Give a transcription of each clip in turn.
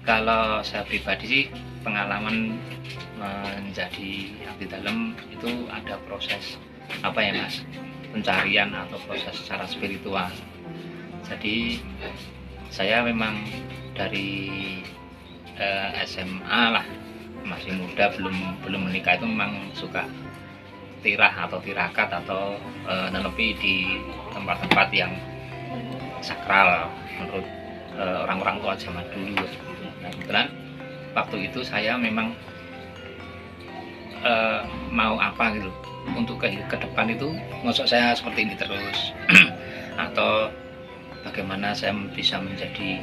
Kalau saya pribadi sih pengalaman menjadi abdi dalam itu ada proses apa ya Mas, pencarian atau proses secara spiritual. Jadi saya memang dari SMA lah, masih muda, belum menikah, itu memang suka tirah atau tirakat atau nenepi di tempat-tempat yang sakral menurut orang-orang tua zaman dulu. Nah, kebetulan waktu itu saya memang mau apa gitu untuk ke depan itu, maksud saya seperti ini terus atau bagaimana saya bisa menjadi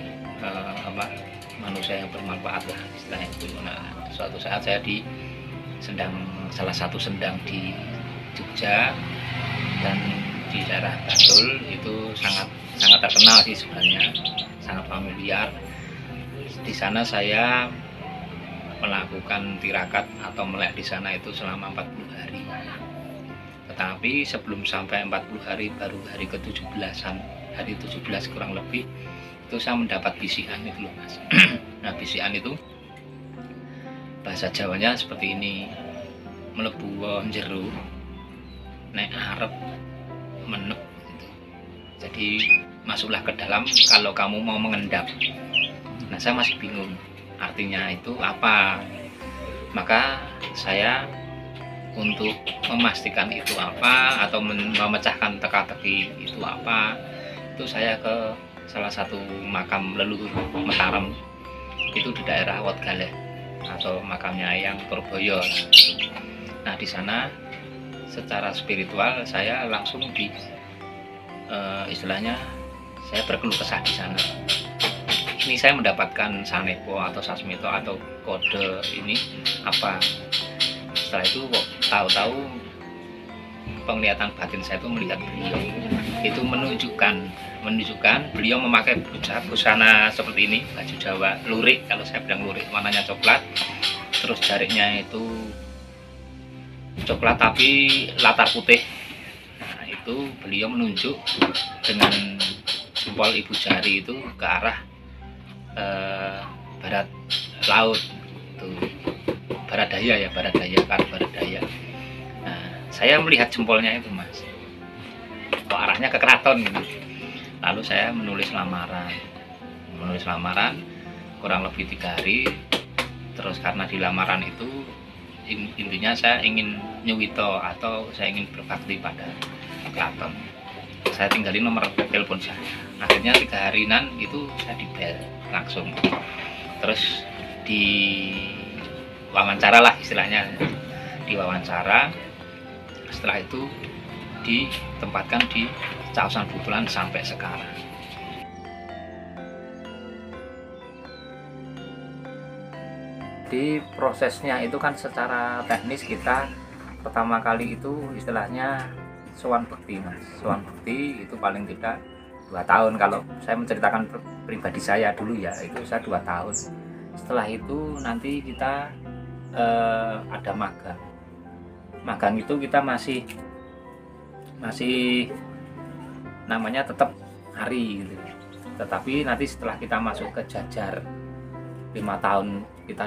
manusia yang bermanfaat lah istilahnya itu. Nah, suatu saat saya di salah satu sendang di Jogja dan di daerah Bantul itu sangat terkenal sih sebenarnya, sangat familiar. Di sana saya melakukan tirakat atau melek di sana itu selama 40 hari. Tetapi sebelum sampai 40 hari, baru hari ke-17-an, hari 17 kurang lebih, itu saya mendapat bisikan itu loh Mas. Nah, bisikan itu bahasa Jawanya seperti ini: mlebu jero nek arep menep gitu. Jadi masuklah ke dalam kalau kamu mau mengendap. Nah, saya masih bingung artinya itu apa. Maka saya untuk memastikan itu apa atau memecahkan teka-teki itu apa, itu saya ke salah satu makam leluhur Mataram, itu di daerah Wotgaleh atau makamnya yang Purboyo. Nah, di sana secara spiritual saya langsung istilahnya saya berkeluh kesah di sana. Ini saya mendapatkan sanepo atau sasmito atau kode ini apa. Setelah itu kok tahu-tahu penglihatan batin saya itu melihat beliau itu menunjukkan beliau memakai busana seperti ini, baju Jawa lurik, kalau saya bilang lurik, warnanya coklat, terus jariknya itu coklat tapi latar putih. Nah, itu beliau menunjuk dengan jempol ibu jari itu ke arah barat laut, itu barat daya ke arah barat daya. Nah, saya melihat jempolnya itu Mas, kok arahnya ke keraton gitu. Lalu saya menulis lamaran kurang lebih 3 hari. Terus karena di lamaran itu intinya saya ingin nyuwito atau saya ingin berbakti pada keraton. Saya tinggalin nomor telepon saya. Akhirnya 3 harian itu saya dibel langsung. Terus di wawancara lah istilahnya, diwawancara. Setelah itu ditempatkan di Caosan Butulan sampai sekarang. Di prosesnya itu kan secara teknis kita pertama kali itu istilahnya sowan bekti Mas. Sowan bekti itu paling tidak 2 tahun. Kalau saya menceritakan pribadi saya dulu ya, itu saya 2 tahun. Setelah itu nanti kita ada magang. Magang itu kita masih namanya tetap hari gitu. Tetapi nanti setelah kita masuk ke jajar 5 tahun kita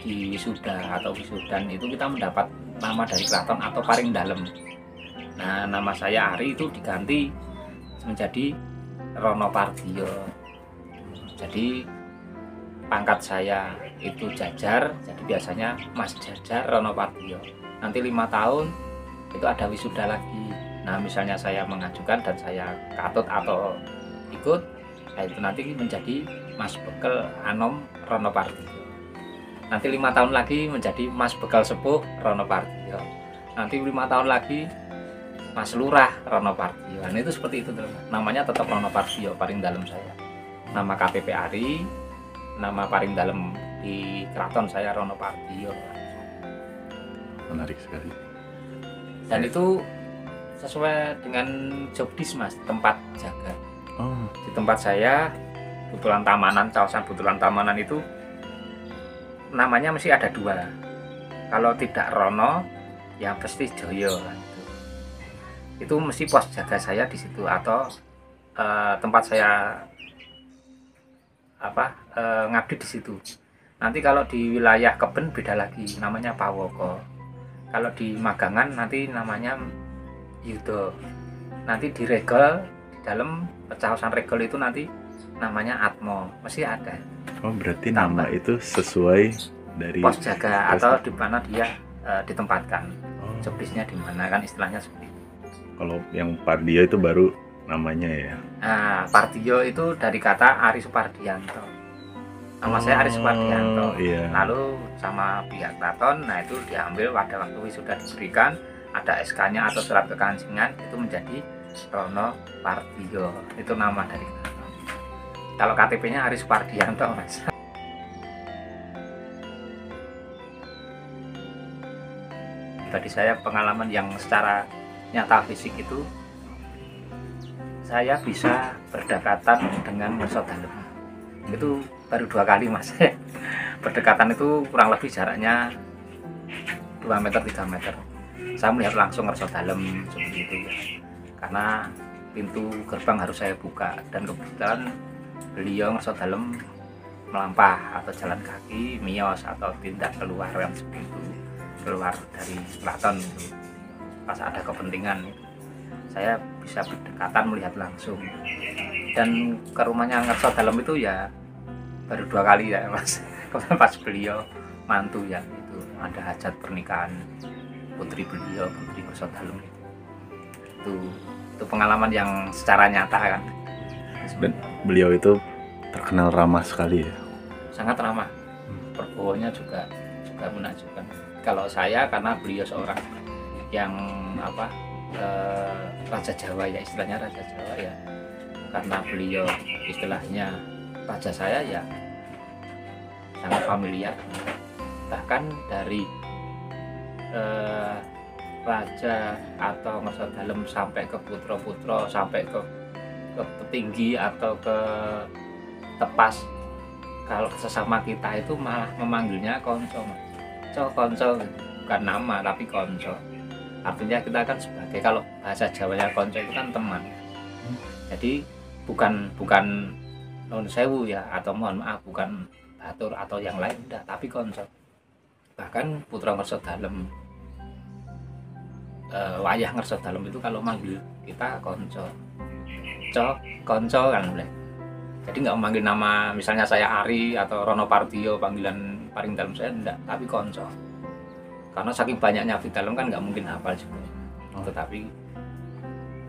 di wisuda atau wisudan, itu kita mendapat nama dari keraton atau paring dalem. Nah, nama saya Ari itu diganti menjadi Rono Pardio. Jadi pangkat saya itu Jajar, jadi biasanya Mas Jajar Rono Pardio. Nanti 5 tahun itu ada wisuda lagi. Nah, misalnya saya mengajukan dan saya katut atau ikut, nah itu nanti menjadi Mas Bekel Anom Rono Pardio. Nanti 5 tahun lagi menjadi Mas Bekel Sepuh Rono Pardio. Nanti 5 tahun lagi Mas Lurah Rono Pardio. Nah, itu seperti itu tuh. Namanya tetap Rono Pardio, paring dalem saya. Nama KPP Ari, nama paring dalem di keraton saya Rono Pardio. Menarik sekali. Dan itu sesuai dengan job disk Mas, tempat jaga. Oh. Di tempat saya Butulan Tamanan, Caosan Butulan Tamanan itu namanya mesti ada 2. Kalau tidak Rono, ya pasti Joyo. Itu mesti pos jaga saya di situ atau tempat saya ngabdi di situ. Nanti kalau di wilayah Keben beda lagi, namanya Pawoko. Kalau di Magangan nanti namanya Yudo. Nanti di Regel, di dalam pecahosan Regel itu nanti namanya Atmo, mesti ada. Oh, berarti Tambah. nama itu sesuai dari Pos jaga atau di mana dia ditempatkan. Oh. Jobdesknya di mana kan istilahnya seperti itu. Kalau yang Pardio itu baru namanya ya. Nah, Pardio itu dari kata Ari Supardianto. Nama saya Ari Supardianto. Iya. Lalu sama pihak keraton, nah itu diambil pada waktu sudah diberikan ada SK-nya atau surat kekancingan, itu menjadi Rono Pardio. Itu nama dari keraton. Kalau KTP-nya Ari Supardianto, Mas. Bagi saya pengalaman yang secara nyata fisik itu, saya bisa berdekatan dengan Ngerso Dalem. Itu baru 2 kali, Mas. Berdekatan itu kurang lebih jaraknya 2 meter 3 meter. Saya melihat langsung Ngerso Dalem seperti itu ya. Karena pintu gerbang harus saya buka dan kebetulan beliau Ngerso Dalem melampah atau jalan kaki, miyos atau tindak keluar yang seperti itu, keluar dari keraton itu. Pas ada kepentingan itu, saya bisa berdekatan melihat langsung. Dan ke rumahnya Ngerso Dalem itu ya baru 2 kali ya, Mas. Pas beliau mantu ya, itu ada hajat pernikahan putri beliau, putri Ngerso Dalem itu pengalaman yang secara nyata kan. Dan beliau itu terkenal ramah sekali ya. Sangat ramah. Perbohonya juga menakjubkan. Kalau saya karena beliau seorang yang Raja Jawa ya, istilahnya Raja Jawa ya, karena beliau istilahnya raja saya ya sangat familiar. Bahkan dari raja atau Ngerso Dalem sampai ke putra-putra, sampai ke petinggi atau ke tepas, kalau sesama kita itu malah memanggilnya konco, konco, bukan nama tapi konco. Artinya kita kan sebagai, kalau bahasa Jawanya konco itu kan teman. Jadi bukan non sewu ya, atau mohon maaf bukan batur atau yang lain, enggak, tapi konco. Bahkan putra Ngerso Dalem, wayah Ngerso Dalem itu kalau manggil kita konco, konco kan boleh. Jadi nggak memanggil nama, misalnya saya Ari atau Rono Pardio, panggilan paling dalam saya enggak, tapi konco. Karena saking banyaknya abdi dalem kan nggak mungkin hafal juga. Tetapi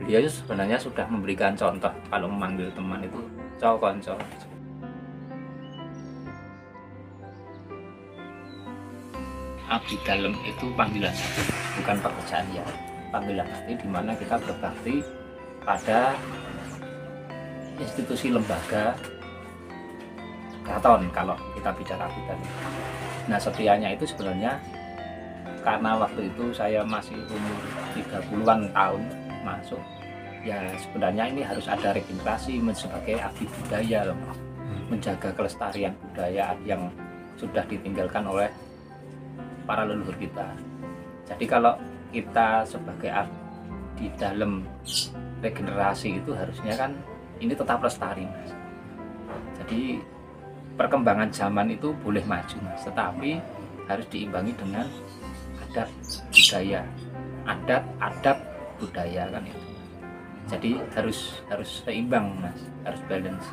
beliau sebenarnya sudah memberikan contoh kalau memanggil teman itu konco. Abdi dalem itu panggilan hati, bukan pekerjaan ya. Panggilan hati di mana kita berbakti pada institusi lembaga keraton kalau kita bicara abdi dalem. Nah, setianya itu sebenarnya karena waktu itu saya masih umur 30-an tahun masuk, ya sebenarnya ini harus ada regenerasi sebagai abdi budaya loh, menjaga kelestarian budaya yang sudah ditinggalkan oleh para leluhur kita. Jadi kalau kita sebagai abdi dalem regenerasi itu harusnya kan ini tetap lestari, Mas. Jadi perkembangan zaman itu boleh maju, Mas, tetapi harus diimbangi dengan adat budaya kan itu. Jadi harus seimbang, Mas, harus balance.